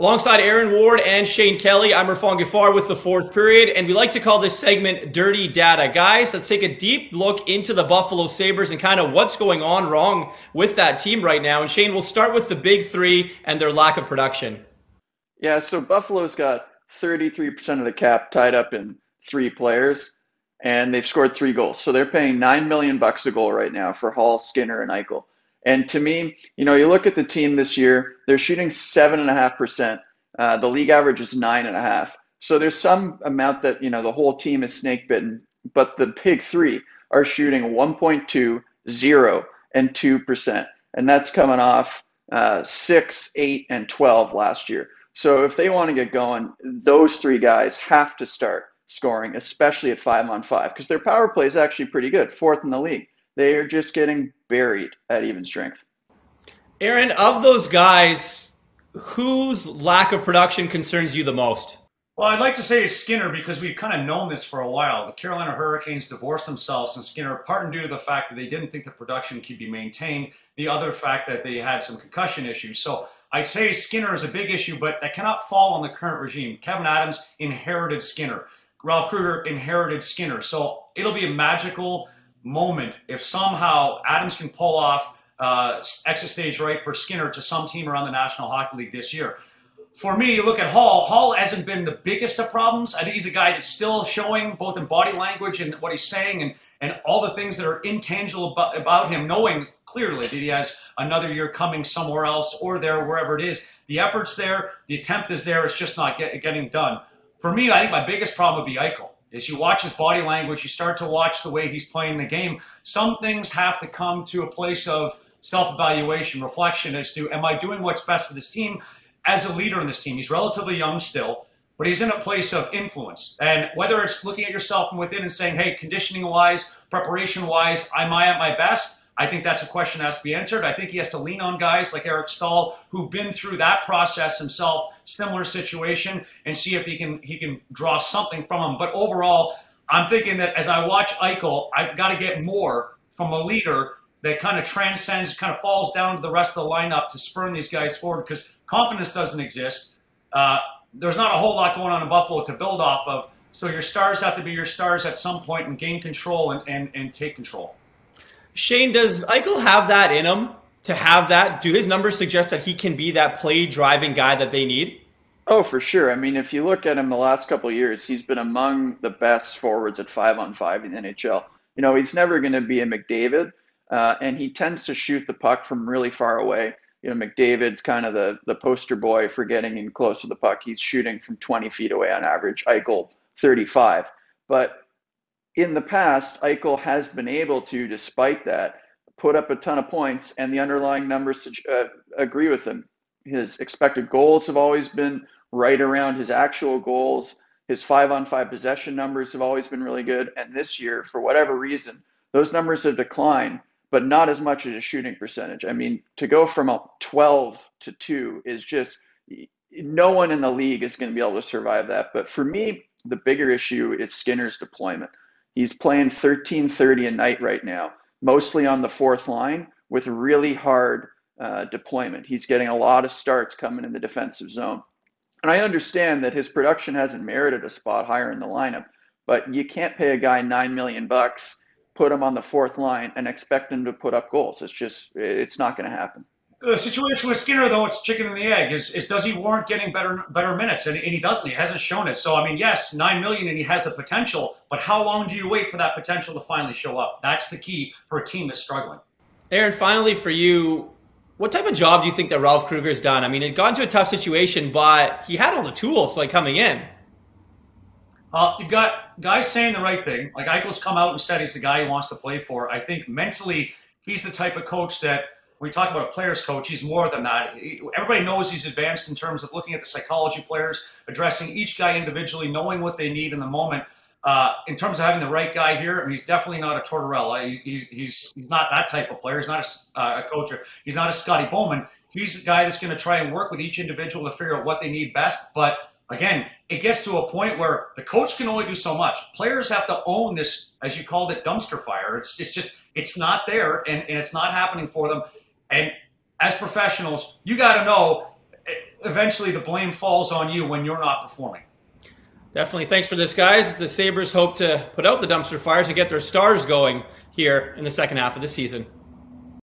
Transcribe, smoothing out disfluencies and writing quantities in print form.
Alongside Aaron Ward and Shane Kelly, I'm Eichel and Gaffar with the fourth period, and we like to call this segment Dirty Data. Guys, let's take a deep look into the Buffalo Sabres and kind of what's going on wrong with that team right now. And Shane, we'll start with the big three and their lack of production. Yeah, so Buffalo's got 33% of the cap tied up in three players, and they've scored 3 goals. So they're paying $9 million a goal right now for Hall, Skinner, and Eichel. And to me, you look at the team this year, they're shooting 7.5%. The league average is 9.5%. So there's some amount that, the whole team is snake bitten, but the big three are shooting 1.2, 0, and 2%. And that's coming off 6, 8, and 12 last year. So if they want to get going, those three guys have to start scoring, especially at 5-on-5, because their power play is actually pretty good, 4th in the league. They are just getting buried at even strength. Aaron, of those guys, whose lack of production concerns you the most? Well, I'd like to say it's Skinner because we've kind of known this for a while. The Carolina Hurricanes divorced themselves from Skinner, part and due to the fact that they didn't think the production could be maintained, the other fact that they had some concussion issues. So I'd say Skinner is a big issue, but that cannot fall on the current regime. Kevin Adams inherited Skinner. Ralph Krueger inherited Skinner. So it'll be a magical moment if somehow Adams can pull off exit stage right for Skinner to some team around the National Hockey League this year. For me, you look at Hall. Hall hasn't been the biggest of problems. I think he's a guy that's still showing both in body language and what he's saying and all the things that are intangible about him, knowing clearly that he has another year coming somewhere else or there, wherever it is. The effort's there. The attempt is there. It's just not getting done. For me, I think my biggest problem would be Eichel. As you watch his body language, you start to watch the way he's playing the game. Some things have to come to a place of self-evaluation, reflection as to, am I doing what's best for this team as a leader in this team? He's relatively young still, but he's in a place of influence. And whether it's looking at yourself from within and saying, hey, conditioning-wise, preparation-wise, am I at my best? I think that's a question that has to be answered. I think he has to lean on guys like Eric Stahl, who've been through that process himself, similar situation, and see if he can draw something from him. But overall, I'm thinking that as I watch Eichel, I've got to get more from a leader that kind of transcends, kind of falls down to the rest of the lineup to spurn these guys forward, because confidence doesn't exist. There's not a whole lot going on in Buffalo to build off of. So your stars have to be your stars at some point and gain control and take control. Shane, does Eichel have that in him to have that? Do his numbers suggest that he can be that play-driving guy that they need? Oh, for sure. I mean, if you look at him the last couple of years, he's been among the best forwards at 5-on-5 in the NHL. He's never going to be a McDavid, and he tends to shoot the puck from really far away. McDavid's kind of the poster boy for getting in close to the puck. He's shooting from 20 feet away on average. Eichel, 35. But in the past, Eichel has been able to, despite that, put up a ton of points, and the underlying numbers agree with him. His expected goals have always been right around his actual goals. His 5-on-5 possession numbers have always been really good. And this year, for whatever reason, those numbers have declined, but not as much as his shooting percentage. I mean, to go from a 12 to 2 is just, no one in the league is going to be able to survive that. But for me, the bigger issue is Skinner's deployment. He's playing 13:30 a night right now, mostly on the 4th line with really hard deployment. He's getting a lot of starts coming in the defensive zone. And I understand that his production hasn't merited a spot higher in the lineup, but you can't pay a guy $9 million, put him on the 4th line, and expect him to put up goals. It's not going to happen. The situation with Skinner, though, it's chicken and the egg. Is does he warrant getting better minutes? And he doesn't. He hasn't shown it. So, I mean, yes, $9 million and he has the potential, but how long do you wait for that potential to finally show up? That's the key for a team that's struggling. Aaron, finally for you, what type of job do you think that Ralph Krueger's done? I mean, it got into a tough situation, but he had all the tools coming in. You've got guys saying the right thing. Like Eichel's come out and said he's the guy he wants to play for. I think mentally he's the type of coach that, when we talk about a player's coach, he's more than that. Everybody knows he's advanced in terms of looking at the psychology of players, addressing each guy individually, knowing what they need in the moment. In terms of having the right guy here, I mean, he's definitely not a Tortorella. He's not that type of player. He's not a coach. He's not a Scotty Bowman. He's a guy that's going to try and work with each individual to figure out what they need best. But again, it gets to a point where the coach can only do so much. Players have to own this, as you called it, dumpster fire. It's not there, and it's not happening for them. And as professionals, you got to know eventually the blame falls on you when you're not performing. Definitely. Thanks for this, guys. The Sabres hope to put out the dumpster fires and get their stars going here in the second half of the season.